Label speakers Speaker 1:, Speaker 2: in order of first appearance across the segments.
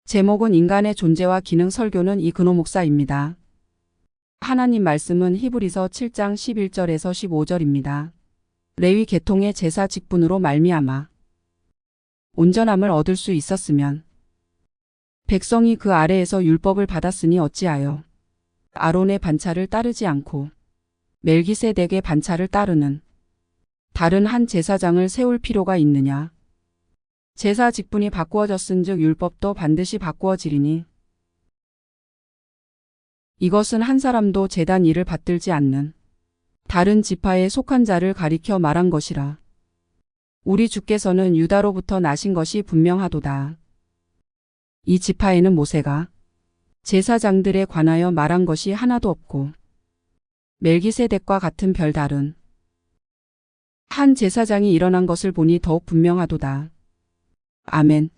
Speaker 1: 제목은 인간의 존재와 기능 설교는 이근호 목사입니다. 하나님 말씀은 히브리서 7장 11절에서 15절입니다. 레위 계통의 제사 직분으로 말미암아 온전함을 얻을 수 있었으면 백성이 그 아래에서 율법을 받았으니 어찌하여 아론의 반차를 따르지 않고 멜기세덱의 반차를 따르는 다른 한 제사장을 세울 필요가 있느냐. 제사 직분이 바꾸어졌은즉 율법도 반드시 바꾸어지리니 이것은 한 사람도 제단 일을 받들지 않는 다른 지파에 속한 자를 가리켜 말한 것이라. 우리 주께서는 유다로부터 나신 것이 분명하도다. 이 지파에는 모세가 제사장들에 관하여 말한 것이 하나도 없고 멜기세덱과 같은 별다른 한 제사장이 일어난 것을 보니 더욱 분명하도다. 아멘.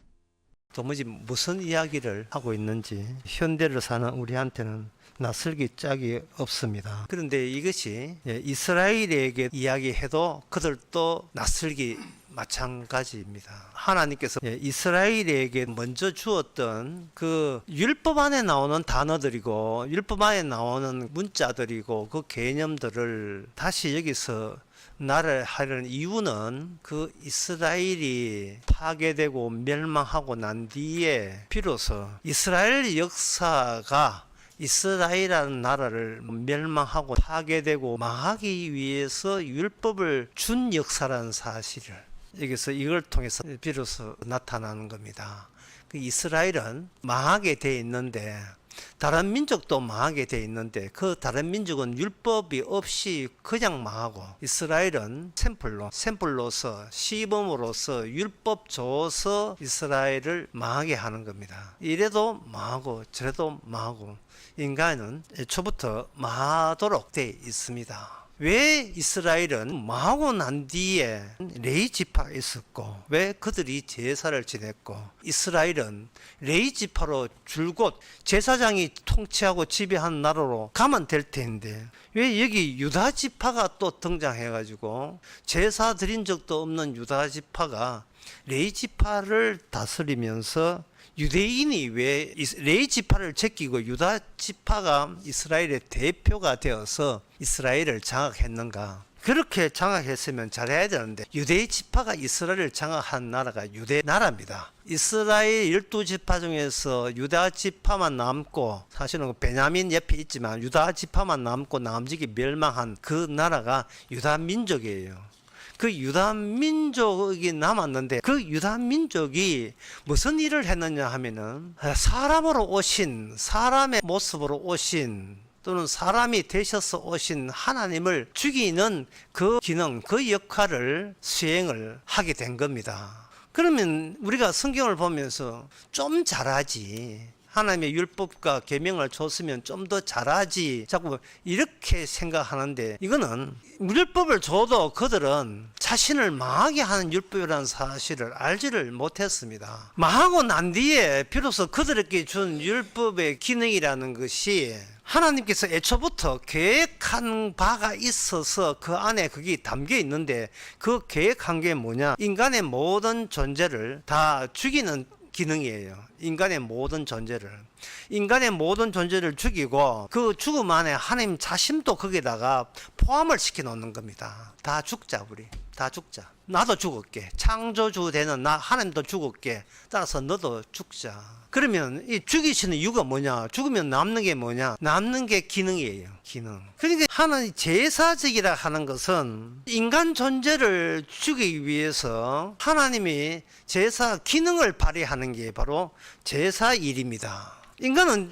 Speaker 2: 도무지 무슨 이야기를 하고 있는지 현대를 사는 우리한테는 낯설기 짝이 없습니다. 그런데 이것이 이스라엘에게 이야기해도 그들도 낯설기 마찬가지입니다. 하나님께서 이스라엘에게 먼저 주었던 그 율법 안에 나오는 단어들이고 율법 안에 나오는 문자들이고 그 개념들을 다시 여기서 나를 하려는 이유는 그 이스라엘이 파괴되고 멸망하고 난 뒤에 비로소 이스라엘 역사가 이스라엘이라는 나라를 멸망하고 파괴되고 망하기 위해서 율법을 준 역사라는 사실을 여기서 이걸 통해서 비로소 나타나는 겁니다. 그 이스라엘은 망하게 돼 있는데 다른 민족도 망하게 돼 있는데 그 다른 민족은 율법이 없이 그냥 망하고 이스라엘은 샘플로서 시범으로서 율법 줘서 이스라엘을 망하게 하는 겁니다. 이래도 망하고 저래도 망하고 인간은 애초부터 망하도록 돼 있습니다. 왜 이스라엘은 망하고 난 뒤에 레위 지파가 있었고 왜 그들이 제사를 지냈고 이스라엘은 레위 지파로 줄곧 제사장이 통치하고 지배하는 나라로 가면 될 텐데 왜 여기 유다 지파가 또 등장해가지고 제사 드린 적도 없는 유다 지파가 레위 지파를 다스리면서 유대인이 왜 레위 지파를 제끼고 유다 지파가 이스라엘의 대표가 되어서 이스라엘을 장악했는가? 그렇게 장악했으면 잘해야 되는데 유대 지파가 이스라엘을 장악한 나라가 유대 나라입니다. 이스라엘 12지파 중에서 유다 지파만 남고 사실은 베냐민 옆에 있지만 유다 지파만 남고 나머지 멸망한 그 나라가 유다 민족이에요. 그 유다 민족이 남았는데 그 유다 민족이 무슨 일을 했느냐 하면은 사람으로 오신 사람의 모습으로 오신 또는 사람이 되셔서 오신 하나님을 죽이는 그 기능 그 역할을 수행을 하게 된 겁니다. 그러면 우리가 성경을 보면서 좀 잘하지 하나님의 율법과 계명을 줬으면 좀 더 잘하지 자꾸 이렇게 생각하는데 이거는 율법을 줘도 그들은 자신을 망하게 하는 율법이라는 사실을 알지를 못했습니다. 망하고 난 뒤에 비로소 그들에게 준 율법의 기능이라는 것이 하나님께서 애초부터 계획한 바가 있어서 그 안에 그게 담겨 있는데 그 계획한 게 뭐냐? 인간의 모든 존재를 다 죽이는 기능이에요. 인간의 모든 존재를 죽이고 그 죽음 안에 하나님 자신도 거기다가 포함을 시켜 놓는 겁니다. 다 죽자 우리. 다 죽자. 나도 죽을게. 창조주 되는 나 하나님도 죽을게. 따라서 너도 죽자. 그러면 이 죽이시는 이유가 뭐냐? 죽으면 남는 게 뭐냐? 남는 게 기능이에요. 기능. 그러니까 하나님 제사직이라 하는 것은 인간 존재를 죽이기 위해서 하나님이 제사 기능을 발휘하는 게 바로 제사 일입니다. 인간의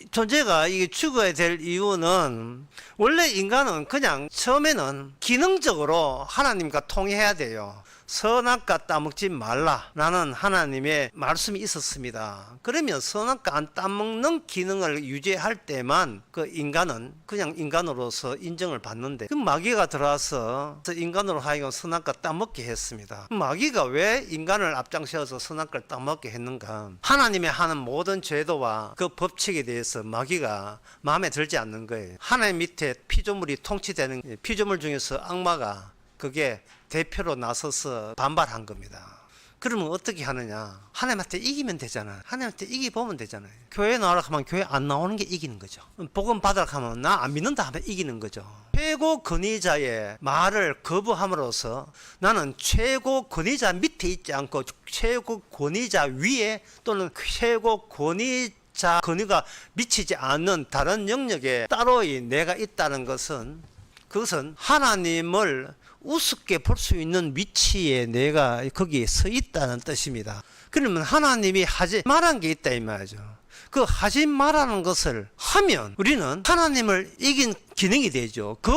Speaker 2: 존재가 이게 죽어야 될 이유는 원래 인간은 그냥 처음에는 기능적으로 하나님과 통해야 돼요. 선악과 따먹지 말라라는 하나님의 말씀이 있었습니다. 그러면 선악과 안 따먹는 기능을 유지할 때만 그 인간은 그냥 인간으로서 인정을 받는데 그 마귀가 들어와서 인간으로 하여금 선악과 따먹게 했습니다. 마귀가 왜 인간을 앞장세워서 선악과를 따먹게 했는가? 하나님의 하는 모든 제도와 그 법칙에 대해서 마귀가 마음에 들지 않는 거예요. 하나님 밑에 피조물이 통치되는 피조물 중에서 악마가 그게 대표로 나서서 반발한 겁니다. 그러면 어떻게 하느냐? 하나님한테 이기면 되잖아. 하나님한테 이기보면 되잖아요. 교회 나오라 하면 교회 안 나오는 게 이기는 거죠. 복음 받으라 하면 나 안 믿는다 하면 이기는 거죠. 최고 권위자의 말을 거부함으로써 나는 최고 권위자 밑에 있지 않고 최고 권위자 위에 또는 최고 권위자 권위가 미치지 않는 다른 영역에 따로의 내가 있다는 것은, 그것은 하나님을 우습게 볼 수 있는 위치에 내가 거기에 서 있다는 뜻입니다. 그러면 하나님이 하지 말한 게 있다 이 말이죠. 그 하지 말라는 것을 하면 우리는 하나님을 이긴 기능이 되죠. 그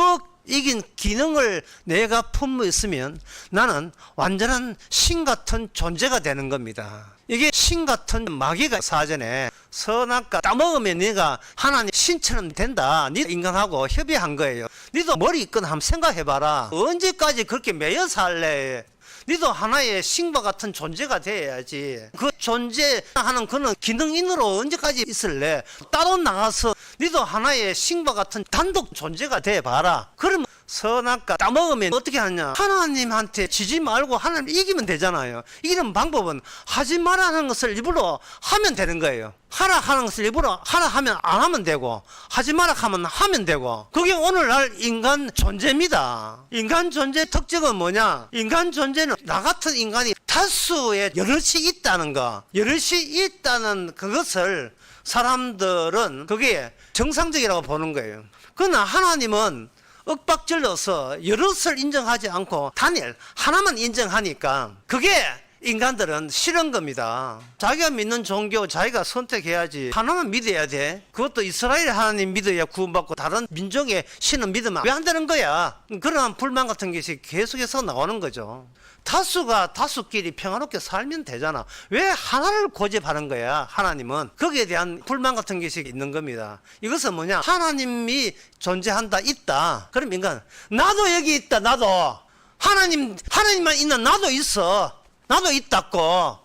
Speaker 2: 이긴 기능을 내가 품고 있으면 나는 완전한 신 같은 존재가 되는 겁니다. 이게 신 같은 마귀가 사전에 선악과 따먹으면 네가 하나님 신처럼 된다. 네 인간하고 협의한 거예요. 니도 머리 있거나 한번 생각해봐라. 언제까지 그렇게 매여 살래? 니도 하나의 신과 같은 존재가 돼야지. 그 존재하는 그는 기능인으로 언제까지 있을래? 따로 나가서 니도 하나의 신과 같은 단독 존재가 돼봐라. 그러면 선악과 따먹으면 어떻게 하느냐? 하나님한테 지지 말고 하나님 이기면 되잖아요. 이기는 방법은 하지 말라는 것을 일부러 하면 되는 거예요. 하라 하는 것을 일부러 하라 하면 안 하면 되고, 하지 마라 하면 하면 되고. 그게 오늘날 인간 존재입니다. 인간 존재 특징은 뭐냐? 인간 존재는 나 같은 인간이 다수의 여럿이 있다는 거, 여럿이 있다는 그것을 사람들은 그게 정상적이라고 보는 거예요. 그러나 하나님은 윽박질러서 여럿을 인정하지 않고 단일 하나만 인정하니까 그게 인간들은 싫은 겁니다. 자기가 믿는 종교 자기가 선택해야지. 하나만 믿어야 돼. 그것도 이스라엘 하나님 믿어야 구원받고 다른 민족의 신은 믿으면 왜 안 되는 거야? 그런 불만 같은 것이 계속해서 나오는 거죠. 다수가 다수끼리 평화롭게 살면 되잖아. 왜 하나를 고집하는 거야? 하나님은 거기에 대한 불만 같은 것이 있는 겁니다. 이것은 뭐냐? 하나님이 존재한다, 있다. 그럼 인간 나도 여기 있다. 나도 하나님만 있는 나도 있어. 나도 있다고.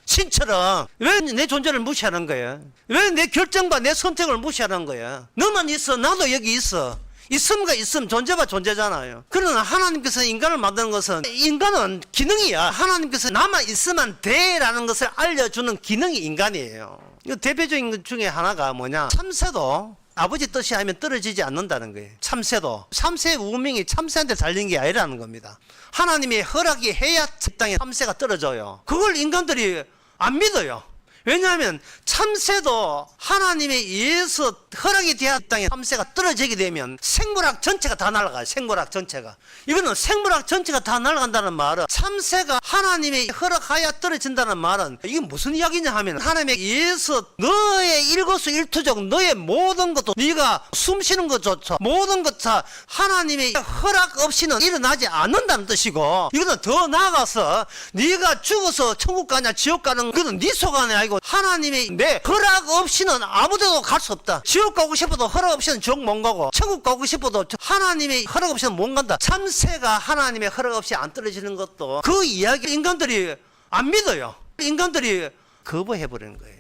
Speaker 2: 신처럼. 왜 내 존재를 무시하는 거야? 왜 내 결정과 내 선택을 무시하는 거야? 너만 있어. 나도 여기 있어. 있음과 있음, 존재가 존재잖아요. 그러나 하나님께서 인간을 만드는 것은, 인간은 기능이야. 하나님께서 나만 있으면 돼라는 것을 알려주는 기능이 인간이에요. 이 대표적인 것 중에 하나가 뭐냐? 참새도 아버지 뜻이 아니면 떨어지지 않는다는 거예요. 참새도. 참새의 우명이 참새한테 달린 게 아니라는 겁니다. 하나님이 허락이 해야 땅에 참새가 떨어져요. 그걸 인간들이 안 믿어요. 왜냐하면 참새도 하나님에 의해서 허락이 돼야 땅에 참새가 떨어지게 되면 생물학 전체가 다 날아가요. 생물학 전체가. 이거는 생물학 전체가 다 날아간다는 말은, 참새가 하나님의 허락하여 떨어진다는 말은 이게 무슨 이야기냐 하면, 하나님에 의해서 너의 일거수일투족 너의 모든 것도, 네가 숨쉬는 것조차 모든 것 다 하나님의 허락 없이는 일어나지 않는다는 뜻이고, 이거는 더 나아가서 네가 죽어서 천국 가냐 지옥 가는 그건 네 속 안에 아니고 하나님의 내 허락 없이는 아무데도 갈 수 없다. 지옥 가고 싶어도 허락 없이는 지옥 못 가고, 천국 가고 싶어도 하나님의 허락 없이는 못 간다. 참새가 하나님의 허락 없이 안 떨어지는 것도 그 이야기 인간들이 안 믿어요. 인간들이 거부해버리는 거예요.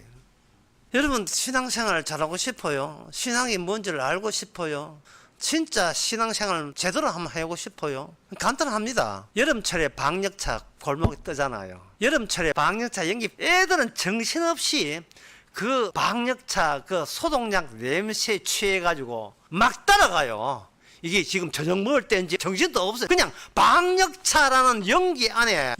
Speaker 2: 여러분, 신앙생활 잘하고 싶어요? 신앙이 뭔지를 알고 싶어요? 진짜 신앙생활 제대로 한번 해보고 싶어요? 간단합니다. 여름철에 방역차 골목에 뜨잖아요. 여름철에 방역차 연기, 애들은 정신없이 그 방역차 그 소독약 냄새에 취해가지고 막 따라가요. 이게 지금 저녁 먹을 때인지 정신도 없어요. 그냥 방역차라는 연기 안에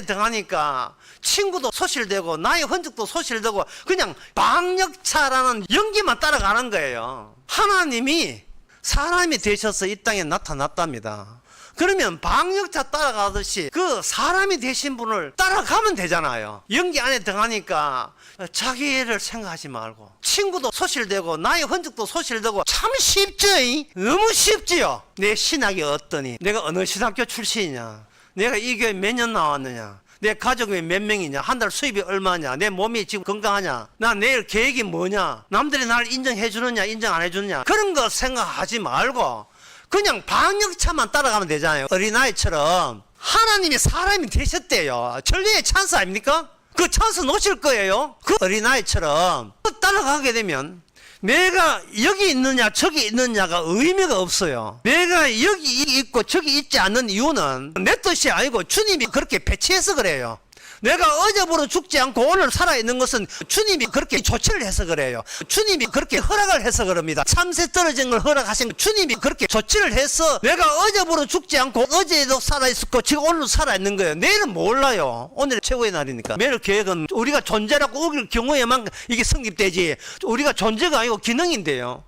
Speaker 2: 들어가니까 친구도 소실되고 나의 흔적도 소실되고 그냥 방역차라는 연기만 따라가는 거예요. 하나님이 사람이 되셔서 이 땅에 나타났답니다. 그러면 방역차 따라가듯이 그 사람이 되신 분을 따라가면 되잖아요. 연기 안에 들어가니까 자기를 생각하지 말고, 친구도 소실되고 나의 흔적도 소실되고, 참 쉽죠? 너무 쉽지요? 내 신학이 어떠니? 내가 어느 신학교 출신이냐? 내가 이 교회 몇 년 나왔느냐? 내 가족이 몇 명이냐? 한 달 수입이 얼마냐? 내 몸이 지금 건강하냐? 나 내일 계획이 뭐냐? 남들이 나를 인정해 주느냐? 인정 안 해 주느냐? 그런 거 생각하지 말고 그냥 방역차만 따라가면 되잖아요. 어린아이처럼 하나님이 사람이 되셨대요. 전례의 찬스 아닙니까? 그 찬스 놓칠 거예요. 그 어린아이처럼 따라가게 되면 내가 여기 있느냐 저기 있느냐가 의미가 없어요. 내가 여기 있고 저기 있지 않는 이유는 내 뜻이 아니고 주님이 그렇게 배치해서 그래요. 내가 어제부로 죽지 않고 오늘 살아있는 것은 주님이 그렇게 조치를 해서 그래요. 주님이 그렇게 허락을 해서 그럽니다. 참새 떨어진 걸 허락하신 주님이 그렇게 조치를 해서 내가 어제부로 죽지 않고 어제도 살아있었고 지금 오늘도 살아있는 거예요. 내일은 몰라요. 오늘이 최고의 날이니까. 매일 계획은 우리가 존재라고 우길 경우에만 이게 성립되지, 우리가 존재가 아니고 기능인데요.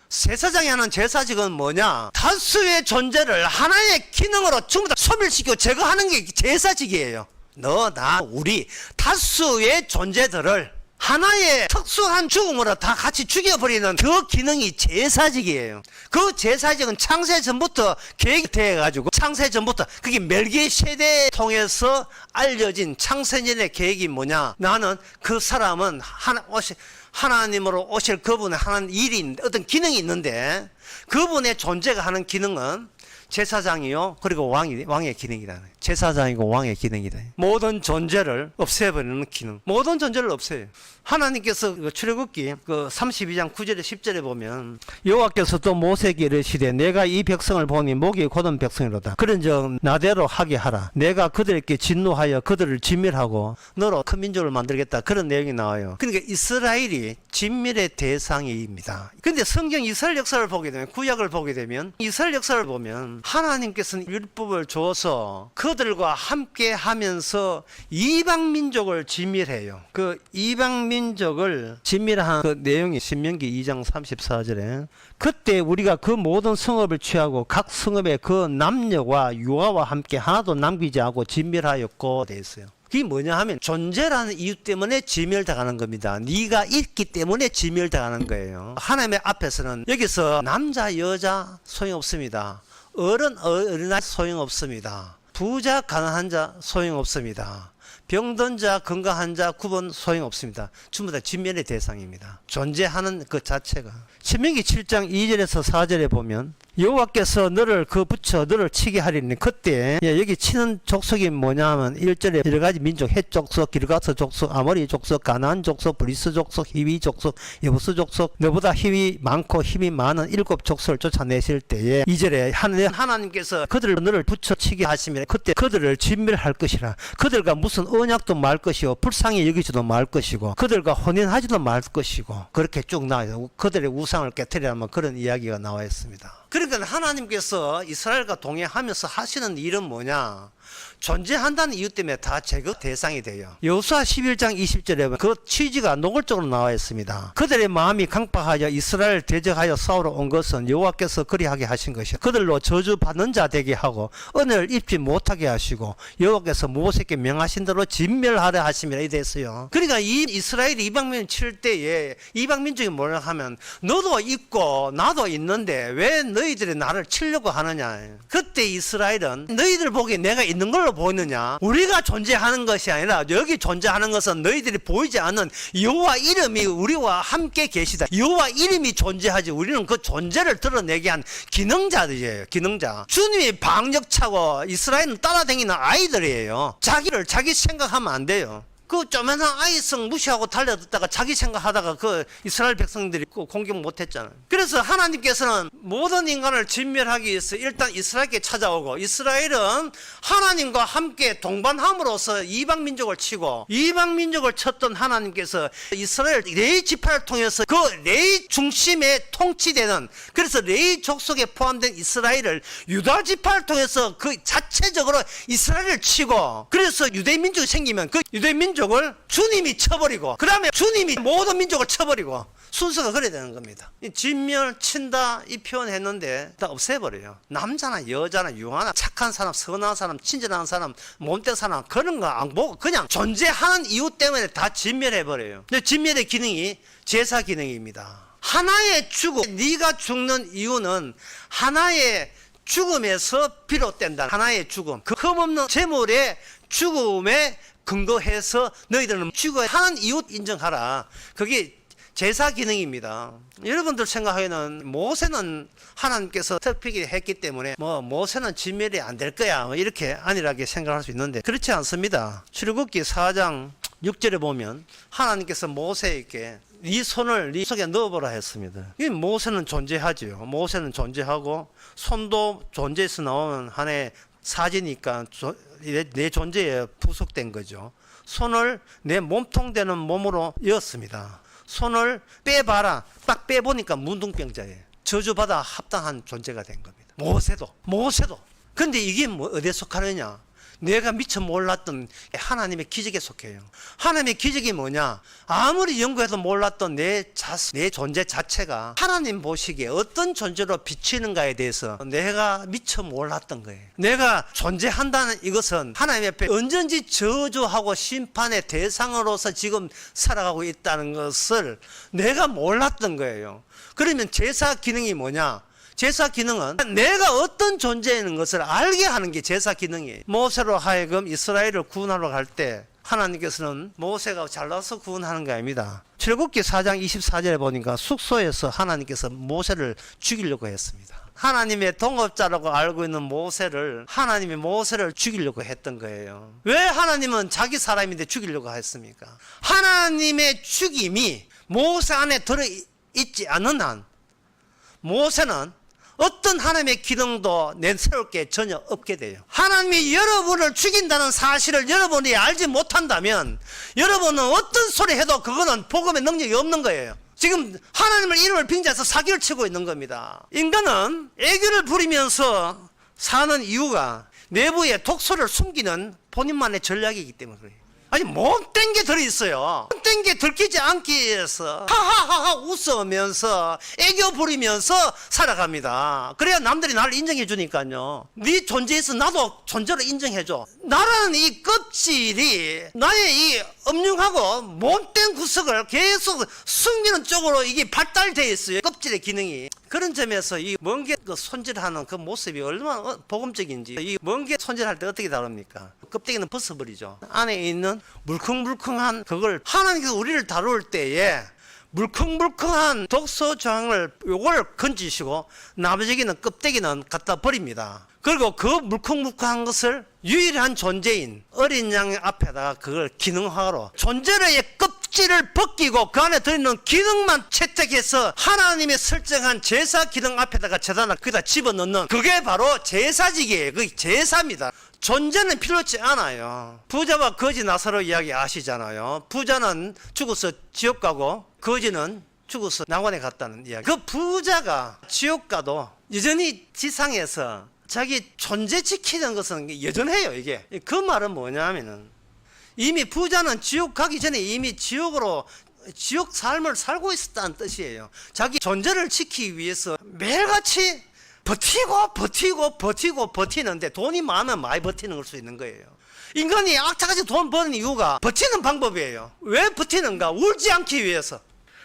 Speaker 2: 제사장이 하는 제사직은 뭐냐? 다수의 존재를 하나의 기능으로 전부 다 소멸시키고 제거하는 게 제사직이에요. 너, 나, 우리 다수의 존재들을 하나의 특수한 죽음으로 다 같이 죽여버리는 그 기능이 제사직이에요. 그 제사직은 창세 전부터 계획이 되어가지고 창세 전부터 그게 멜기 세대에 통해서 알려진 창세년의 계획이 뭐냐? 나는 그 사람은 하나님으로 오실 그분의 하는 일이 어떤 기능이 있는데 그분의 존재가 하는 기능은 제사장이요 그리고 왕의 기능이다. 제사장이고 왕의 기능이다. 모든 존재를 없애버리는 기능. 모든 존재를 없애요. 하나님께서 출애굽기 32장 9절에 10절에 보면 여호와께서 또 모세에게 이르시되 내가 이 백성을 보니 목이 곧은 백성이로다. 그런즉 나대로 하게 하라. 내가 그들에게 진노하여 그들을 진멸하고 너로 큰 민족을 만들겠다. 그런 내용이 나와요. 그러니까 이스라엘이 진멸의 대상입니다. 근데 성경 이스라엘 역사를 보게 되면 구약을 보게 되면 이스라엘 역사를 보면 하나님께서는 율법을 줘서 그들과 함께 하면서 이방 민족을 진멸해요. 그 이방 민족을 진멸한 그 내용이 신명기 2장 34절에 그때 우리가 그 모든 성읍을 취하고 각 성읍의 그 남녀와 유아와 함께 하나도 남기지 않고 진멸하였고 돼 있어요. 그게 뭐냐 하면 존재라는 이유 때문에 진멸당하는 겁니다. 네가 있기 때문에 진멸당하는 거예요. 하나님의 앞에서는 여기서 남자 여자 소용없습니다. 어린아이 소용없습니다. 부자 가난한 자 소용없습니다. 병든 자 건강한 자 구분 소용없습니다. 전부 다 진멸의 대상입니다. 존재하는 그 자체가. 신명기 7장 2절에서 4절에 보면 여호와께서 너를 붙여 너를 치게 하리니 그때 여기 치는 족속이 뭐냐 하면 1절에 여러 가지 민족 헷 족속, 기르가스 족속, 아모리 족속, 가나안 족속, 브리스 족속, 히위 족속, 여부스 족속 너보다 힘이 많고 힘이 많은 7 족속을 쫓아내실 때에 2절에 하나님께서 너를 붙여 치게 하시면 그때 그들을 진멸할 것이라. 그들과 무슨 언약도 말 것이고 불쌍히 여기지도 말 것이고 그들과 혼인하지도 말 것이고 그렇게 쭉 나와요. 그들의 우상을 깨뜨리라면 그런 이야기가 나와 있습니다. 그러니까 하나님께서 이스라엘과 동행하면서 하시는 일은 뭐냐? 존재한다는 이유 때문에 다 제거 대상이 돼요. 여호수아 11장 20절에 보면 그 취지가 노골적으로 나와 있습니다. 그들의 마음이 강팍하여 이스라엘 대적하여 싸우러 온 것은 여호와께서 그리하게 하신 것이요 그들로 저주받는 자 되게 하고 은혜를 입지 못하게 하시고 여호와께서 모세에게 명하신 대로 진멸하려 하심이라 이래 있어요. 그러니까 이 이스라엘이 이방민을 칠 때에 이방민족이 뭐라 하면 너도 있고 나도 있는데 왜 너희들이 나를 치려고 하느냐. 그때 이스라엘은 너희들 보기에 내가 있는 걸로 보이느냐. 우리가 존재하는 것이 아니라 여기 존재하는 것은 너희들이 보이지 않는 여호와 이름이 우리와 함께 계시다. 여호와 이름이 존재하지 우리는 그 존재를 드러내게 한 기능자들이에요. 기능자. 주님이 방역차고 이스라엘은 따라다니는 아이들이에요. 자기를 자기 생각하면 안 돼요. 그 쪼매난 아이성 무시하고 달려들다가 자기 생각하다가 그 이스라엘 백성들이 공격 못했잖아요. 그래서 하나님께서는 모든 인간을 진멸하기 위해서 일단 이스라엘께 찾아오고 이스라엘은 하나님과 함께 동반함으로써 이방 민족을 치고 이방 민족을 쳤던 하나님께서 이스라엘 레위 지파를 통해서 그 레위 중심에 통치되는 그래서 레위 족속에 포함된 이스라엘을 유다 지파를 통해서 그 자체적으로 이스라엘을 치고 그래서 유대 민족이 생기면 그 유대 민족을 주님이 쳐버리고 그 다음에 주님이 모든 민족을 쳐버리고 순서가 그래야 되는 겁니다. 진멸 친다 이 표현 했는데 다 없애버려요. 남자나 여자나 유하나 착한 사람 선한 사람 친절한 사람 못된 사람 그런 거 안 보고 그냥 존재하는 이유 때문에 다 진멸해버려요. 근데 진멸의 기능이 제사 기능입니다. 하나의 죽음 네가 죽는 이유는 하나의 죽음에서 비롯된다. 하나의 죽음 그 흠없는 제물의 죽음에 근거해서 너희들은 죽어야 하는 이유 인정하라. 그게 제사 기능입니다. 여러분들 생각하기에는 모세는 하나님께서 특별히 했기 때문에 모세는 진멸이 안 될 거야 이렇게 안일하게 생각할 수 있는데 그렇지 않습니다. 출애굽기 4장 6절에 보면 하나님께서 모세에게 네 손을 네 속에 넣어보라 했습니다. 이 모세는 존재하지요. 모세는 존재하고 손도 존재에서 나오는 한해 사지니까 내 존재에 부속된 거죠. 손을 내 몸통되는 몸으로 이었습니다. 손을 빼봐라. 딱 빼보니까 문둥병자예요. 저주받아 합당한 존재가 된 겁니다. 모세도. 근데 이게 뭐 어디에 속하느냐? 내가 미처 몰랐던 하나님의 기적에 속해요. 하나님의 기적이 뭐냐? 아무리 연구해도 몰랐던 내 존재 자체가 하나님 보시기에 어떤 존재로 비치는가에 대해서 내가 미처 몰랐던 거예요. 내가 존재한다는 이것은 하나님 앞에 언제든지 저주하고 심판의 대상으로서 지금 살아가고 있다는 것을 내가 몰랐던 거예요. 그러면 제사 기능이 뭐냐? 제사 기능은 내가 어떤 존재인 것을 알게 하는 게 제사 기능이에요. 모세로 하여금 이스라엘을 구원하러 갈 때 하나님께서는 모세가 잘나서 구원하는 게 아닙니다. 출애굽기 4장 24절에 보니까 숙소에서 하나님께서 모세를 죽이려고 했습니다. 하나님의 동업자라고 알고 있는 하나님이 모세를 죽이려고 했던 거예요. 왜 하나님은 자기 사람인데 죽이려고 했습니까? 하나님의 죽임이 모세 안에 들어있지 않는 한 모세는 어떤 하나님의 기능도 내세울 게 전혀 없게 돼요. 하나님이 여러분을 죽인다는 사실을 여러분이 알지 못한다면 여러분은 어떤 소리 해도 그거는 복음의 능력이 없는 거예요. 지금 하나님의 이름을 빙자해서 사기를 치고 있는 겁니다. 인간은 애교를 부리면서 사는 이유가 내부에 독소를 숨기는 본인만의 전략이기 때문에 그래요. 아니 못된 게 들어있어요. 못된 게 들키지 않기 위해서 하하하하 웃으면서 애교 부리면서 살아갑니다. 그래야 남들이 나를 인정해 주니까요. 네 존재에서 나도 존재로 인정해줘. 나라는 이 껍질이 나의 이 음흉하고 못된 구석을 계속 숨기는 쪽으로 이게 발달되어 있어요. 껍질의 기능이. 그런 점에서 이 멍게 손질하는 그 모습이 얼마나 복음적인지, 이 멍게 손질할 때 어떻게 다룹니까? 껍데기는 벗어버리죠. 안에 있는 물컹물컹한 그걸 하나님께서 우리를 다룰 때에 물컹물컹한 독소조항을 요걸 건지시고 나머지는 껍데기는 갖다 버립니다. 그리고 그 물컹물컹한 것을 유일한 존재인 어린 양 앞에다가 그걸 기능화로 존재의 껍질을 벗기고 그 안에 들어있는 기능만 채택해서 하나님의 설정한 제사 기능 앞에다가 제단을 거기다 집어넣는 그게 바로 제사직이에요. 그게 제사입니다. 존재는 필요치 않아요. 부자와 거지 나사로 이야기 아시잖아요. 부자는 죽어서 지옥 가고 거지는 죽어서 낙원에 갔다는 이야기. 그 부자가 지옥 가도 여전히 지상에서 자기 존재 지키는 것은 여전해요. 이게 그 말은 뭐냐면은 이미 부자는 지옥 가기 전에 이미 지옥 삶을 살고 있었다는 뜻이에요. 자기 존재를 지키기 위해서 매일같이 버티는데 돈이 많으면 많이 버티는 걸 수 있는 거예요. 인간이 악착같이 돈 버는 이유가 버티는 방법이에요. 왜 버티는가? 울지 않기 위해서,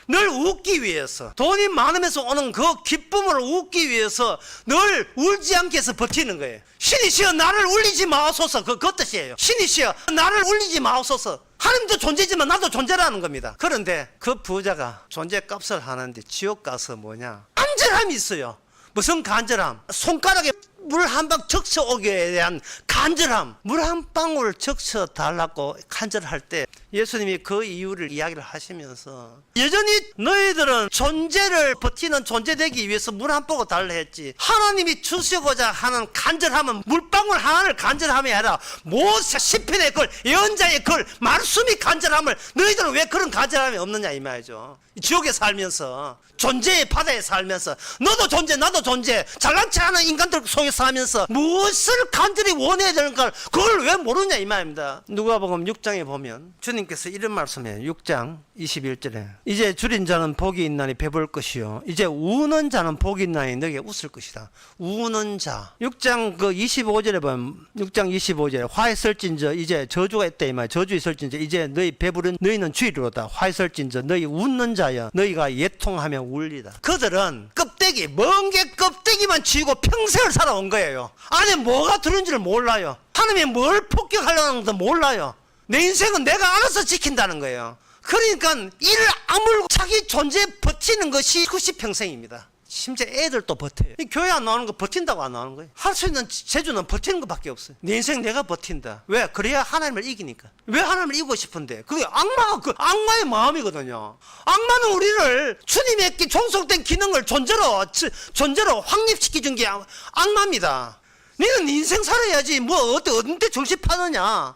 Speaker 2: 늘 웃기 위해서, 돈이 많으면서 오는 그 기쁨을 웃기 위해서 늘 울지 않게 해서 버티는 거예요. 신이시여 나를 울리지 마옵소서. 그 뜻이에요. 신이시여 나를 울리지 마옵소서. 하나님도 존재지만 나도 존재라는 겁니다. 그런데 그 부자가 존재값을 하는데 지옥 가서 뭐냐? 간절함이 있어요. 무슨 간절함? 손가락에 물 한 방 적셔 오기에 대한 간절함. 물 한 방울 적셔 달라고 간절할 때 예수님이 그 이유를 이야기를 하시면서 여전히 너희들은 존재를 버티는 존재 되기 위해서 물 한 방울 달라 했지. 하나님이 주시고자 하는 간절함은 물방울 하나를 간절함이 아니라 모세 시편의 글, 예언자의 글, 말씀이 간절함을 너희들은 왜 그런 간절함이 없느냐 이 말이죠. 지옥에 살면서 존재의 바다에 살면서 너도 존재 나도 존재 잘난 체 하는 인간들 속에 살면서 무엇을 간절히 원해야 되는가 그걸 왜 모르냐 이 말입니다. 누가복음 6장에 보면 주님께서 이런 말씀해요. 6장 21절에 이제 줄인 자는 복이 있나니 배부를 것이요 이제 우는 자는 복이 있나니 너에게 웃을 것이다. 우는 자 6장 그 25절에 보면 6장 25절에 화 있을진저 이제 저주가 있다 이 말. 저주 있을진저 이제 너희 배부른 너희는 주의로다. 화 있을진저 너희 웃는 자여 너희가 예통하며 울리다. 그들은 껍데기 멍게 껍데기만 쥐고 평생을 살아온 거예요. 안에 뭐가 들은지를 몰라요. 하나님이 뭘 폭격하려는 것도 몰라요. 내 인생은 내가 알아서 지킨다는 거예요. 그러니까 이를 아물고 자기 존재에 버티는 것이 90평생입니다. 심지어 애들도 버텨요. 교회 안 나오는 거 버틴다고 안 나오는 거예요. 할 수 있는 재주는 버티는 것밖에 없어요. 내 인생 내가 버틴다. 왜? 그래야 하나님을 이기니까. 왜 하나님을 이기고 싶은데? 그게 악마의 마음이거든요. 악마는 우리를 주님의 종속된 기능을 존재로 확립시켜준 게 악마입니다. 너는 인생 살아야지. 뭐 어때 정신 파느냐?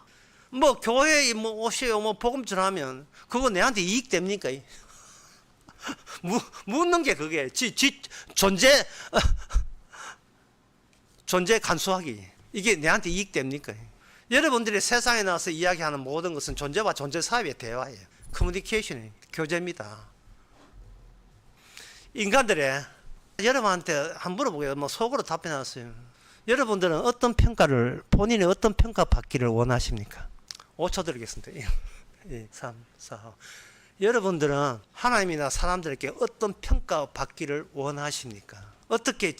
Speaker 2: 뭐 교회에 뭐 오세요, 뭐 복음 전하면 그거 내한테 이익 됩니까? 묻는 게 그게 지 존재 간수하기. 이게 내한테 이익 됩니까? 여러분들이 세상에 나와서 이야기하는 모든 것은 존재와 존재 사이의 대화예요. 커뮤니케이션이 교제입니다. 인간들의 여러분한테 한번 물어보게요. 뭐 속으로 답변하세요. 여러분들은 어떤 평가를 본인이 어떤 평가 받기를 원하십니까? 5초 드리겠습니다. 1, 2, 3, 4. 여러분들은 하나님이나 사람들에게 어떤 평가 받기를 원하십니까? 어떻게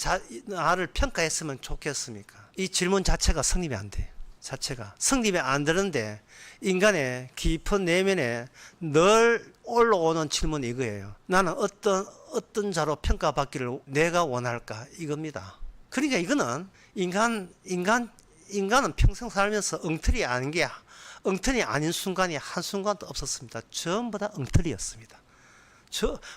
Speaker 2: 나를 평가했으면 좋겠습니까? 이 질문 자체가 성립이 안 돼요. 자체가 성립이 안 되는데 인간의 깊은 내면에 늘 올라오는 질문이 이거예요. 나는 어떤 자로 평가받기를 내가 원할까? 이겁니다. 그러니까 이거는 인간은 평생 살면서 엉터리 아닌 순간이 한순간도 없었습니다. 전부 다 엉터리였습니다.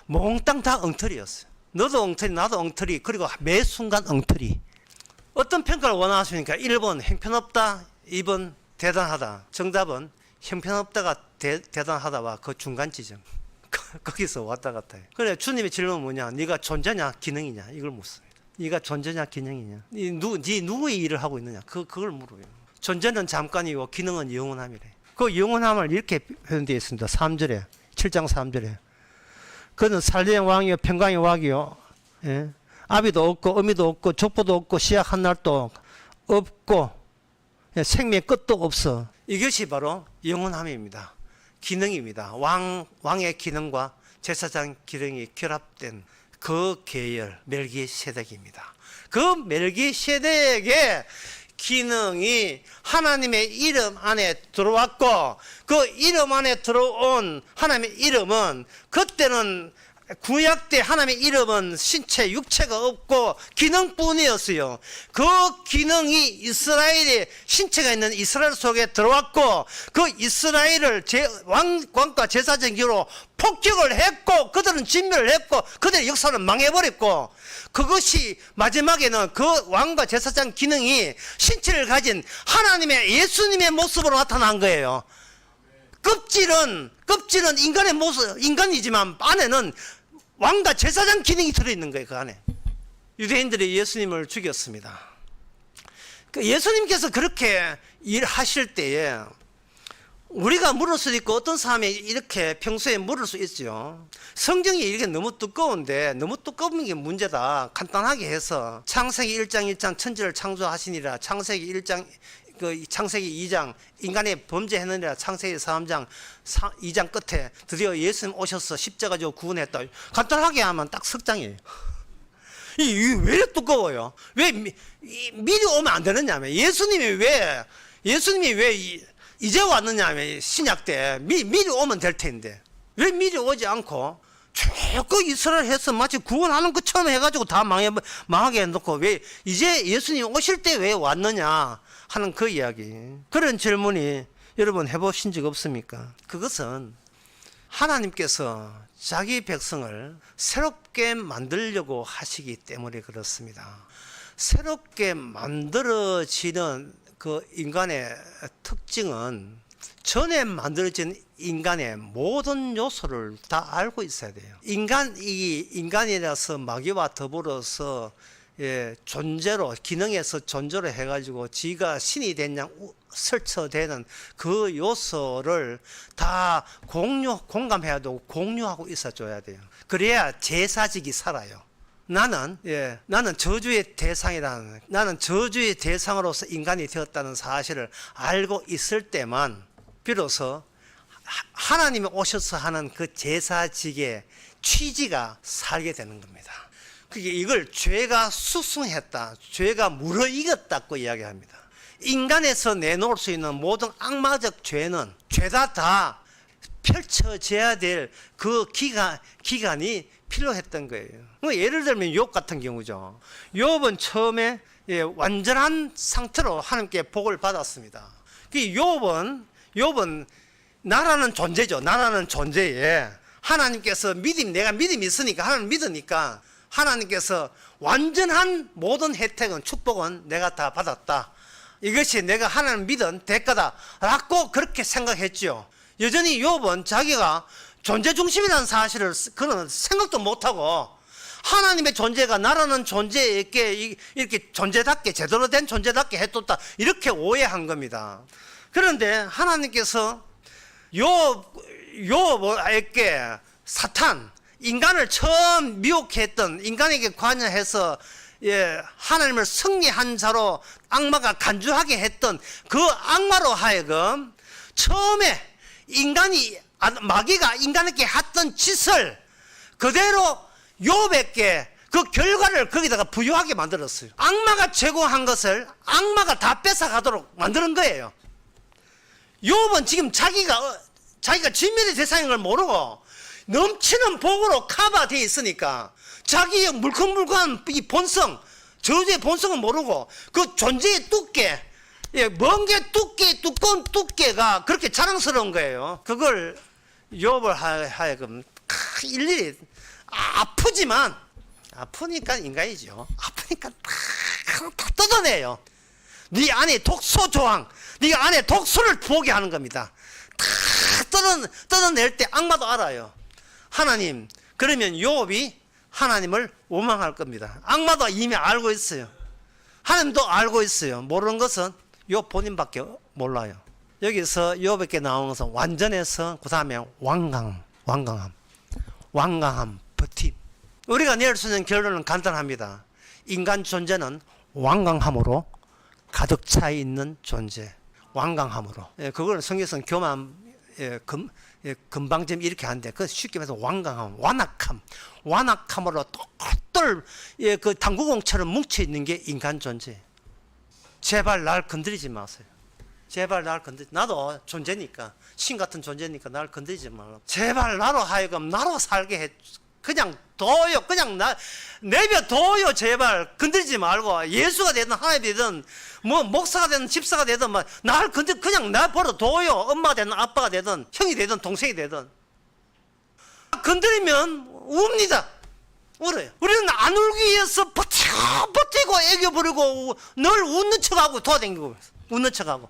Speaker 2: 몽땅 다 엉터리였어요. 너도 엉터리, 나도 엉터리, 그리고 매 순간 엉터리. 어떤 평가를 원하십니까? 1번 형편없다, 2번 대단하다. 정답은 형편없다가 대단하다와 그 중간 지점. 거기서 왔다 갔다 해요. 그래, 주님의 질문은 뭐냐? 네가 존재냐 기능이냐? 이걸 묻습니다. 네가 존재냐 기능이냐? 네 누구의 일을 하고 있느냐? 그걸 물어요. 존재는 잠깐이고 기능은 영원함이래. 그 영원함을 이렇게 표현되어 있습니다. 3절에 7장 3절에 그는 살리의 왕이요 평강의 왕이요, 예? 아비도 없고 어미도 없고 족보도 없고 시작한 날도 없고, 예, 생명의 끝도 없어. 이것이 바로 영원함입니다. 기능입니다. 왕의 기능과 제사장 기능이 결합된 그 계열 멜기세덱입니다. 그 멜기세덱의 기능이 하나님의 이름 안에 들어왔고, 그 이름 안에 들어온 하나님의 이름은, 그때는 구약 때 하나님의 이름은 신체 육체가 없고 기능뿐이었어요. 그 기능이 이스라엘의 신체가 있는 이스라엘 속에 들어왔고, 그 이스라엘을 왕과 제사장으로 폭격을 했고, 그들은 진멸을 했고, 그들의 역사는 망해버렸고, 그것이 마지막에는 그 왕과 제사장 기능이 신체를 가진 하나님의 예수님의 모습으로 나타난 거예요. 껍질은 인간의 모습, 인간이지만 안에는 왕과 제사장 기능이 들어있는 거예요. 그 안에. 유대인들이 예수님을 죽였습니다. 예수님께서 그렇게 일하실 때에 우리가 물을 수도 있고 어떤 사람이 이렇게 평소에 물을 수 있죠. 성경이 이렇게 너무 두꺼운데, 너무 두꺼운 게 문제다. 간단하게 해서 창세기 1장 1장 천지를 창조하시니라, 창세기 1장 창세기 2장 인간의 범죄했느니라, 창세기 3장 2장 끝에 드디어 예수님 오셔서 십자가 지고 구원했다. 간단하게 하면 딱 석 장이에요. 왜 이렇게 두꺼워요? 왜 미리 오면 안 되느냐면, 예수님이 왜 이제 왔느냐면, 신약 때 미리 오면 될 텐데 왜 미리 오지 않고 쭉 이스라엘 해서 마치 구원하는 것처럼 해가지고 다 망하게 해놓고 왜 이제 예수님 오실 때 왜 왔느냐 하는 그 이야기. 그런 질문이 여러분 해보신 적 없습니까? 그것은 하나님께서 자기 백성을 새롭게 만들려고 하시기 때문에 그렇습니다. 새롭게 만들어지는 그 인간의 특징은 전에 만들어진 인간의 모든 요소를 다 알고 있어야 돼요. 인간이라서 마귀와 더불어서, 예, 존재로, 기능에서 존재로 해가지고 지가 신이 된 양 설쳐되는 그 요소를 다 공감해야 되고 공유하고 있어줘야 돼요. 그래야 제사직이 살아요. 나는 저주의 대상이라는, 나는 저주의 대상으로서 인간이 되었다는 사실을 알고 있을 때만 비로소 하나님이 오셔서 하는 그 제사직의 취지가 살게 되는 겁니다. 그게 이걸 죄가 수승했다, 죄가 무르익었다고 이야기합니다. 인간에서 내놓을 수 있는 모든 악마적 죄는 죄다 다 펼쳐져야 될 그 기간이 필요했던 거예요. 예를 들면 욥 같은 경우죠. 욥은 처음에, 예, 완전한 상태로 하나님께 복을 받았습니다. 욥은 나라는 존재죠. 나라는 존재에 하나님께서 내가 믿음이 있으니까, 하나님 믿으니까 하나님께서 완전한 모든 혜택은 축복은 내가 다 받았다. 이것이 내가 하나님 믿은 대가다 라고 그렇게 생각했죠. 여전히 욥은 자기가 존재 중심이라는 사실을 그는 생각도 못하고 하나님의 존재가 나라는 존재에게 이렇게 존재답게 제대로 된 존재답게 해뒀다 이렇게 오해한 겁니다. 그런데 하나님께서 욥에게 사탄 인간을 처음 미혹했던 인간에게 관여해서 하나님을 승리한 자로 악마가 간주하게 했던 그 악마로 하여금 처음에 마귀가 인간에게 했던 짓을 그대로 욥에게 그 결과를 거기다가 부여하게 만들었어요. 악마가 제공한 것을 악마가 다 뺏어가도록 만드는 거예요. 욥은 지금 자기가 진멸의 대상인 걸 모르고 넘치는 복으로 커버되어 있으니까 자기의 물컹물컹한 이 본성, 저주의 본성은 모르고 그 존재의 두께, 먼 게 두꺼운 두께가 그렇게 자랑스러운 거예요. 그걸 욥을 하여금 일일이 아프니까 인간이죠. 아프니까 다 뜯어내요. 네 안에 독소 조항, 네 안에 독소를 보게 하는 겁니다. 다 뜯어낼 때 악마도 알아요. 하나님, 그러면 욥이 하나님을 원망할 겁니다. 악마도 이미 알고 있어요. 하나님도 알고 있어요. 모르는 것은 욥 본인밖에 몰라요. 여기서 욥에게 나오는 것은 완전해서 그 다음에 완강함, 버팀. 우리가 내릴 수 있는 결론은 간단합니다. 인간 존재는 완강함으로 가득 차 있는 존재. 완강함으로. 그걸 성경에서는 교만, 금방점 이렇게 하는데 그 쉽게 말해서 완강함, 완악함으로 똘똘 그 당구공처럼 뭉쳐 있는 게 인간 존재. 제발 날 건드리지 마세요. 제발 날 건드리지. 나도 존재니까, 신 같은 존재니까 날 건드리지 말라. 제발 나로 하여금 나로 살게 해. 그냥 둬요. 그냥 내버려둬요. 제발 건드리지 말고 예수가 되든 하나님이 되든 뭐 목사가 되든 집사가 되든 막 날 그냥 나 버려둬요. 엄마가 되든 아빠가 되든 형이 되든 동생이 되든 건드리면 웁니다. 울어요. 우리는 안 울기 위해서 버티고 애교 부리고 늘 웃는 척하고 도와다니고 웃는 척하고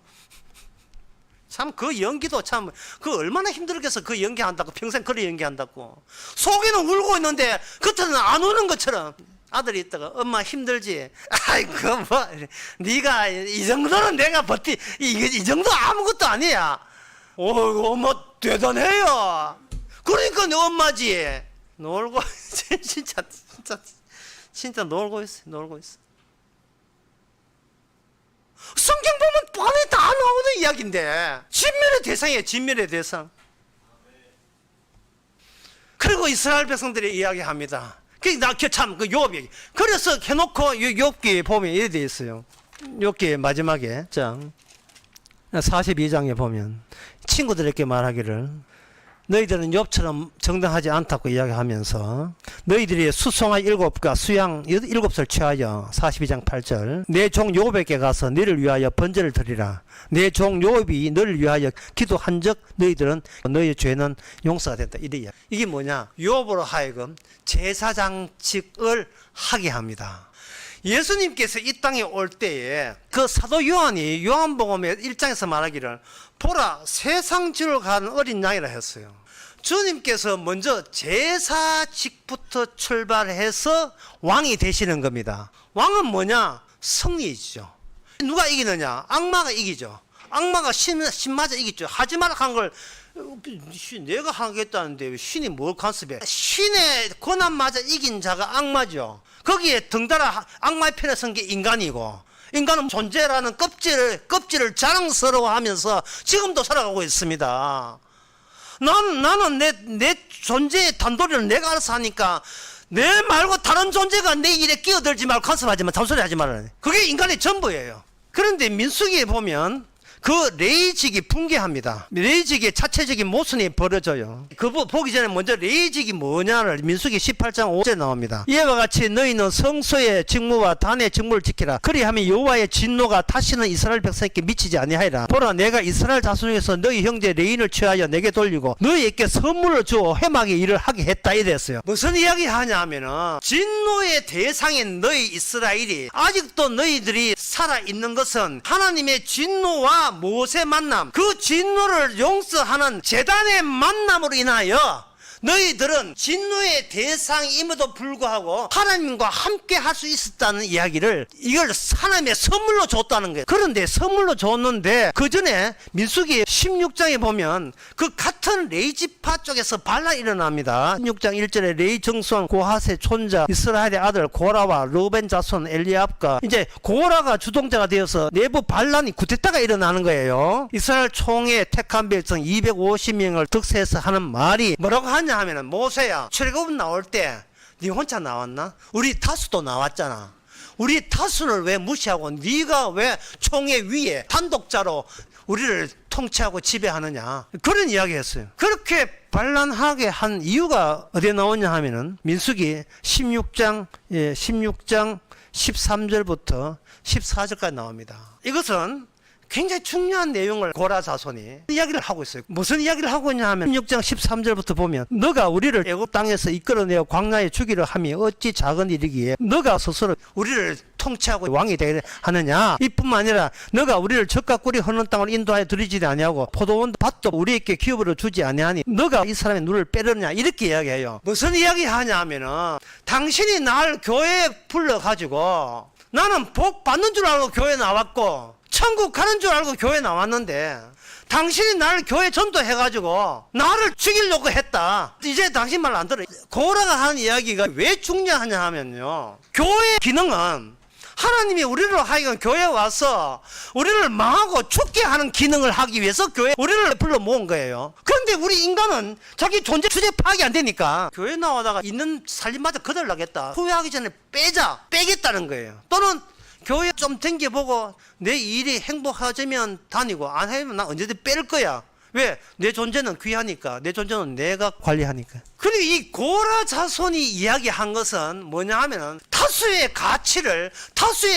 Speaker 2: 참 그 연기도 참 그 얼마나 힘들겠어. 그 연기한다고 평생 그래 연기한다고 속에는 울고 있는데 겉에는 안 우는 것처럼. 아들이 있다가 엄마 힘들지? 아이고 뭐 네가 이 정도는 내가 이 정도 아무것도 아니야. 엄마 대단해요. 그러니까 내 엄마지. 놀고 진짜 놀고 있어. 성경 보면 안에 다 나오는 이야기인데 진멸의 대상이에요. 진멸의 대상. 그리고 이스라엘 백성들이 이야기합니다. 참 그 욥이 그래서 해놓고 욥기 보면 이래 돼 있어요. 욥기 마지막에 장 42장에 보면 친구들에게 말하기를 너희들은 욥처럼 정당하지 않다고 이야기하면서 너희들이 수송아 7과 수양 7을 취하여 42장 8절 내 종 욥에게 가서 너를 위하여 번제를 드리라. 내 종 욥이 너를 위하여 기도한 적 너희들은 너희 죄는 용서가 된다. 이래. 이게 뭐냐? 욥으로 하여금 제사장직을 하게 합니다. 예수님께서 이 땅에 올 때에 그 사도 요한이 요한복음의 1장에서 말하기를 보라 세상지로 가는 어린 양이라 했어요. 주님께서 먼저 제사직부터 출발해서 왕이 되시는 겁니다. 왕은 뭐냐? 승리이죠. 누가 이기느냐? 악마가 이기죠. 악마가 신마저 이기죠. 하지 말라 한 걸 내가 하겠다는데 신이 뭘 간섭해? 신의 권한마저 이긴 자가 악마죠. 거기에 등달아 악마의 편에 선 게 인간이고 인간은 존재라는 껍질을 자랑스러워하면서 지금도 살아가고 있습니다. 나는 내 존재의 단도리를 내가 알아서 하니까 내 말고 다른 존재가 내 일에 끼어들지 말고 간섭하지 마. 잔소리 하지 말라. 그게 인간의 전부예요. 그런데 민수기에 보면 그 레위직이 붕괴합니다. 레위직의 자체적인 모순이 벌어져요. 그거 보기 전에 먼저 레위직이 뭐냐를 민수기 18장 5절에 나옵니다. 이와 같이 너희는 성소의 직무와 단의 직무를 지키라. 그리하면 여호와의 진노가 다시는 이스라엘 백성에게 미치지 아니하리라. 보라, 내가 이스라엘 자손 중에서 너희 형제 레인을 취하여 내게 돌리고 너희에게 선물을 주어 회막의 일을 하게 했다 이랬어요. 무슨 이야기 하냐 하면은 진노의 대상인 너희 이스라엘이 아직도 너희들이 살아있는 것은 하나님의 진노와 모세 만남, 그 진노를 용서하는 제단의 만남으로 인하여 너희들은 진노의 대상임에도 불구하고 하나님과 함께 할 수 있었다는 이야기를, 이걸 하나님의 선물로 줬다는 거예요. 그런데 선물로 줬는데 그 전에 민수기 16장에 보면 그 같은 레이지파 쪽에서 반란이 일어납니다. 16장 1절에 레이 정수왕 고하세 촌자 이스라엘의 아들 고라와 르벤 자손 엘리압과 이제 고라가 주동자가 되어서 내부 반란이 구테타가 일어나는 거예요. 이스라엘 총회 택한 백성 250명을 득세해서 하는 말이 뭐라고 하냐 하면은, 모세야, 출애굽 나올 때 네 혼자 나왔나? 우리 다수도 나왔잖아. 우리 다수를 왜 무시하고 네가 왜 총회 위에 단독자로 우리를 통치하고 지배하느냐, 그런 이야기 했어요. 그렇게 반란하게 한 이유가 어디에 나오냐 하면은 민수기 16장 13절부터 14절까지 나옵니다. 이것은 굉장히 중요한 내용을 고라 자손이 이야기를 하고 있어요. 무슨 이야기를 하고 있냐 하면 16장 13절부터 보면, 너가 우리를 애굽 땅에서 이끌어내어 광야에 주기를 하며 어찌 작은 일이기에 너가 스스로 우리를 통치하고 왕이 되게 하느냐. 이뿐만 아니라 너가 우리를 젖과 꿀이 흐르는 땅을 인도하여 들이지도 아니하고 포도원 밭도 우리에게 기업으로 주지 아니하니 너가 이 사람의 눈을 빼려느냐, 이렇게 이야기해요. 무슨 이야기 하냐 하면은, 당신이 날 교회에 불러가지고 나는 복 받는 줄 알고 교회 나왔고 천국 가는 줄 알고 교회 나왔는데 당신이 나를 교회 전도해가지고 나를 죽이려고 했다. 이제 당신 말 안 들어. 고라가 하는 이야기가 왜 중요하냐 하면요, 교회의 기능은 하나님이 우리를 하여금 교회에 와서 우리를 망하고 죽게 하는 기능을 하기 위해서 교회 우리를 불러 모은 거예요. 그런데 우리 인간은 자기 존재 주제 파악이 안 되니까 교회 나오다가 있는 살림마저 거덜나겠다, 후회하기 전에 빼겠다는 거예요. 또는 교회 좀 댕겨보고 내 일이 행복해지면 다니고 안 하면 나 언제든 뺄 거야. 왜? 내 존재는 귀하니까. 내 존재는 내가 관리하니까. 그리고 이 고라 자손이 이야기한 것은 뭐냐 하면은 타수의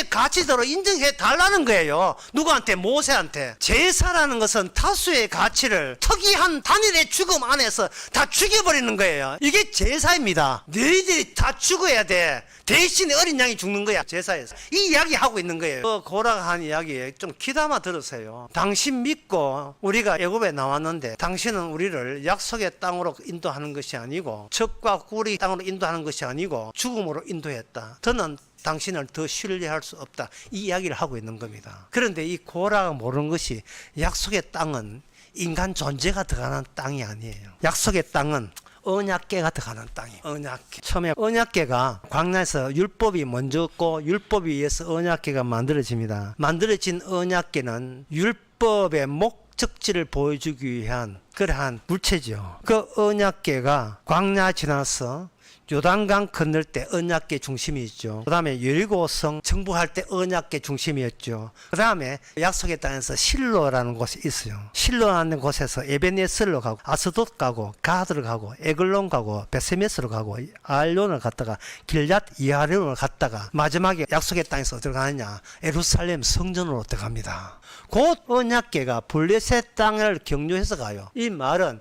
Speaker 2: 가치대로 인정해 달라는 거예요. 누구한테? 모세한테. 제사라는 것은 타수의 가치를 특이한 단일의 죽음 안에서 다 죽여버리는 거예요. 이게 제사입니다. 너희들이 다 죽어야 돼. 대신에 어린 양이 죽는 거야, 제사에서. 이 이야기 하고 있는 거예요. 그 고라가 한 이야기 좀 귀담아 들으세요. 당신 믿고 우리가 애굽에 나왔는데 당신은 우리를 약속의 땅으로 인도하는 것이 아니고 젖과 꿀이 땅으로 인도하는 것이 아니고 죽음으로 인도했다. 저는 당신을 더 신뢰할 수 없다. 이 이야기를 하고 있는 겁니다. 그런데 이 고라가 모르는 것이, 약속의 땅은 인간 존재가 들어가는 땅이 아니에요. 약속의 땅은 언약궤가 들어가는 땅이에요. 언약궤. 처음에 언약궤가 광야에서 율법이 먼저였고 율법에 의해서 언약궤가 만들어집니다. 만들어진 언약궤는 율법의 목적지를 보여주기 위한 그러한 물체죠. 그 언약궤가 광야 지나서 요단강 건널 때 언약궤 중심이 있죠. 그 다음에 여리고성 정복할 때 언약궤 중심이었죠. 그 다음에 약속의 땅에서 실로라는 곳이 있어요. 실로라는 곳에서 에베네스로 가고 아스돗 가고 가드를 가고 에글론 가고 베세메스로 가고 알론을 갔다가 길랏 이하론을 갔다가 마지막에 약속의 땅에서 어디로 가느냐, 예루살렘 성전으로 들어갑니다. 곧 언약궤가 블레셋 땅을 경유해서 가요. 이 말은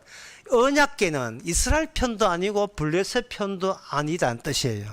Speaker 2: 언약궤는 이스라엘 편도 아니고 블레셋 편도 아니다는 뜻이에요.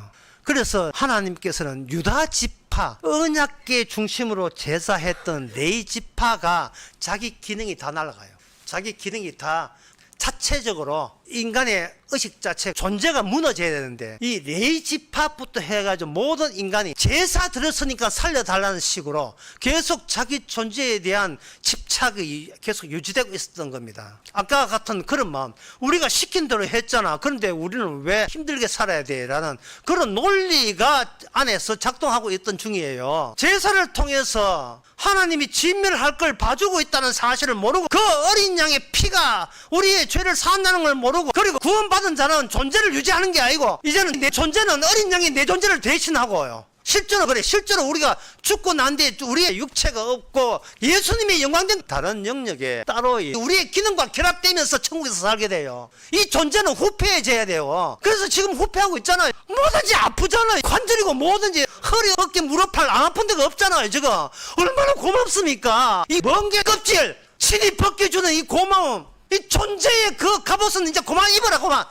Speaker 2: 그래서 하나님께서는 유다 지파, 언약궤 중심으로 제사했던 레위 지파가 자기 기능이 다 날아가요. 자기 기능이 다 자체적으로 인간의 의식 자체 존재가 무너져야 되는데, 이 레위 지파부터 해가지고 모든 인간이 제사 드렸으니까 살려달라는 식으로 계속 자기 존재에 대한 집착이 계속 유지되고 있었던 겁니다. 아까 같은 그런 마음, 우리가 시킨 대로 했잖아, 그런데 우리는 왜 힘들게 살아야 돼? 라는 그런 논리가 안에서 작동하고 있던 중이에요. 제사를 통해서 하나님이 진멸할 걸 봐주고 있다는 사실을 모르고, 그 어린 양의 피가 우리의 죄를 사한다는 걸 모르고, 그리고 구원받은 자는 존재를 유지하는 게 아니고 이제는 내 존재는 어린 양이 내 존재를 대신하고요. 실제로 그래. 실제로 우리가 죽고 난 뒤에 우리의 육체가 없고 예수님의 영광된 다른 영역에 따로 우리의 기능과 결합되면서 천국에서 살게 돼요. 이 존재는 후패해져야 돼요. 그래서 지금 후패하고 있잖아요. 뭐든지 아프잖아요. 관절이고 뭐든지 허리, 어깨, 무릎, 팔 안 아픈 데가 없잖아요. 지금 얼마나 고맙습니까? 이 멍게 껍질 신이 벗겨주는 이 고마움, 이 존재의 그 갑옷은 이제 그만 입어라. 그만.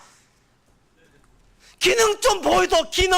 Speaker 2: 기능 좀 보여도. 기능,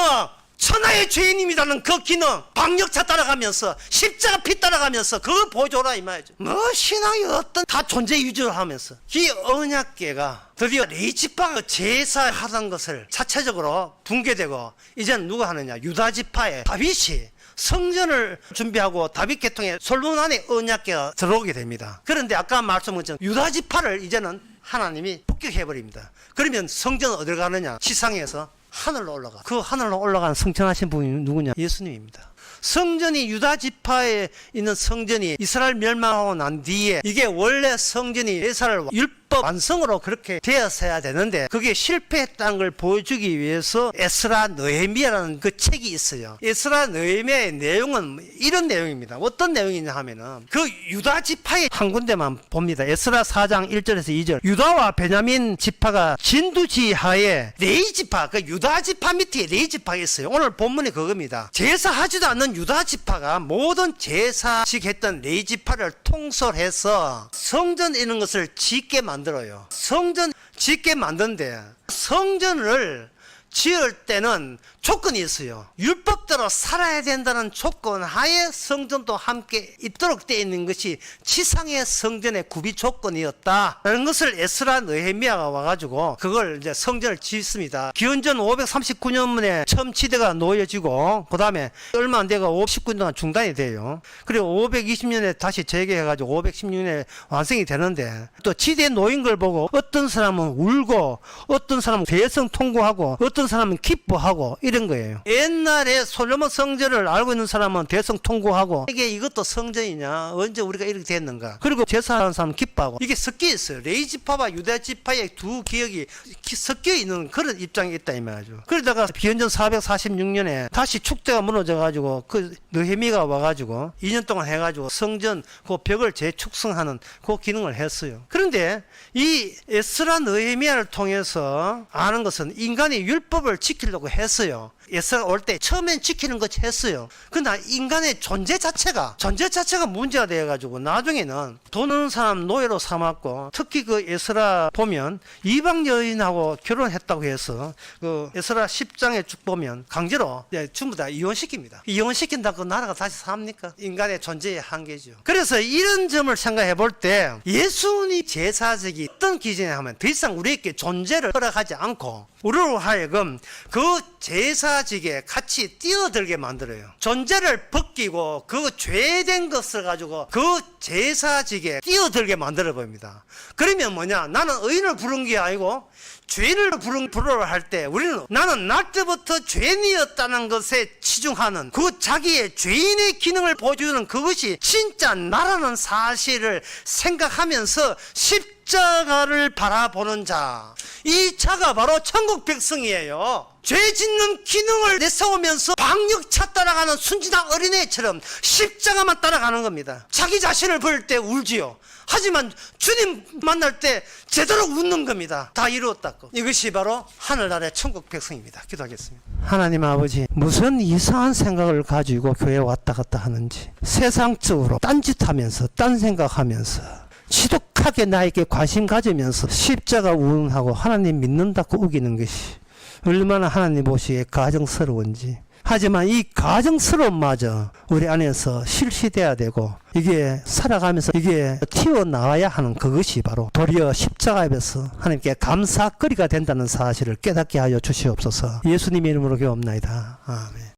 Speaker 2: 천하의 죄인입니다는 그 기능, 박력차 따라가면서 십자가 피 따라가면서 그걸 보여줘라 이 말이죠. 뭐 신앙이 어떤 다 존재 유지를 하면서 이 언약궤가 드디어 레위지파가 제사하던 것을 자체적으로 붕괴되고 이제는 누가 하느냐, 유다지파의 다윗이 성전을 준비하고 다윗 계통의 솔로몬 안에 언약궤가 들어오게 됩니다. 그런데 아까 말씀드린 유다지파를 이제는 하나님이 폭격해버립니다. 그러면 성전은 어디로 가느냐, 지상에서 하늘로 올라가. 그 하늘로 올라가는 성천하신 분이 누구냐, 예수님입니다. 성전이 유다 지파에 있는 성전이 이스라엘 멸망하고 난 뒤에 이게 원래 성전이 예사를 율법 완성으로 그렇게 되었어야 되는데 그게 실패했다는 걸 보여주기 위해서 에스라 느헤미야라는 그 책이 있어요. 에스라 느헤미야의 내용은 이런 내용입니다. 어떤 내용이냐 하면은 그 유다 지파의 한 군데만 봅니다. 에스라 4장 1절에서 2절. 유다와 베냐민 지파가 진두지하에 레위 지파, 그 유다 지파 밑에 레위 지파가 있어요. 오늘 본문이 그겁니다. 제사하지도 않는 유다 지파가 모든 제사식 했던 레위 지파를 통솔해서 성전 이런 것을 짓게 만들어요. 성전 짓게 만드는데 성전을 지을 때는 조건이 있어요. 율법대로 살아야 된다는 조건 하에 성전도 함께 있도록 되어 있는 것이 지상의 성전의 구비 조건이었다라는 것을 에스라 느헤미야가 와가지고 그걸 이제 성전을 짓습니다. 기원전 539년에 처음 지대가 놓여지고 그 다음에 얼마 안 돼가 19년 동안 중단이 돼요. 그리고 520년에 다시 재개해가지고 516년에 완성이 되는데 또 지대에 놓인 걸 보고 어떤 사람은 울고 어떤 사람은 대성 통곡하고 어떤 사람은 기뻐하고 이런 거예요. 옛날에 솔로몬 성전을 알고 있는 사람은 대성 통곡하고 이게 이것도 성전이냐, 언제 우리가 이렇게 됐는가. 그리고 제사하는 사람은 기뻐하고. 이게 섞여 있어요. 레위 지파와 유다 지파의 두 기억이 섞여 있는 그런 입장이 있다 이 말이죠. 그러다가 기원전 446년에 다시 축대가 무너져 가지고 그 느헤미가 와가지고 2년 동안 해가지고 성전 그 벽을 재축성하는 그 기능을 했어요. 그런데 이 에스라 느헤미야를 통해서 아는 것은 인간의 율법을 지키려고 했어요. 에스라 올 때 처음엔 지키는 것 했어요. 그러나 인간의 존재 자체가 문제가 되어가지고 나중에는 돈 없는 사람 노예로 삼았고, 특히 그 에스라 보면 이방 여인하고 결혼했다고 해서 그 에스라 10장에 쭉 보면 강제로 전부 다 이혼시킵니다. 이혼시킨다고 나라가 다시 삽니까? 인간의 존재의 한계죠. 그래서 이런 점을 생각해 볼 때 예수님 제사적이 어떤 기준에 하면 더 이상 우리에게 존재를 허락하지 않고 우리로 하여금 그 제사직에 같이 뛰어들게 만들어요. 존재를 벗기고 그 죄된 것을 가지고 그 제사직에 뛰어들게 만들어 봅니다. 그러면 뭐냐, 나는 의인을 부른 게 아니고 죄인을 부르러 할 때 우리는 나는 날 때부터 죄인이었다는 것에 치중하는 그 자기의 죄인의 기능을 보여주는 그것이 진짜 나라는 사실을 생각하면서 십자가를 바라보는 자, 이 자가 바로 천국 백성이에요. 죄 짓는 기능을 내세우면서 박력차 따라가는 순진한 어린애처럼 십자가만 따라가는 겁니다. 자기 자신을 볼 때 울지요. 하지만 주님 만날 때 제대로 웃는 겁니다. 다 이루었다고. 이것이 바로 하늘나라의 천국 백성입니다. 기도하겠습니다. 하나님 아버지, 무슨 이상한 생각을 가지고 교회에 왔다 갔다 하는지, 세상적으로 딴짓하면서 딴 생각하면서 지독하게 나에게 관심 가지면서 십자가 우응하고 하나님 믿는다고 우기는 것이 얼마나 하나님 보시기에 가정스러운지. 하지만 이 가정스러움마저 우리 안에서 실시돼야 되고 이게 살아가면서 이게 튀어나와야 하는 그것이 바로 도리어 십자가 앞에서 하나님께 감사거리가 된다는 사실을 깨닫게 하여 주시옵소서. 예수님의 이름으로 기도합나이다. 아멘.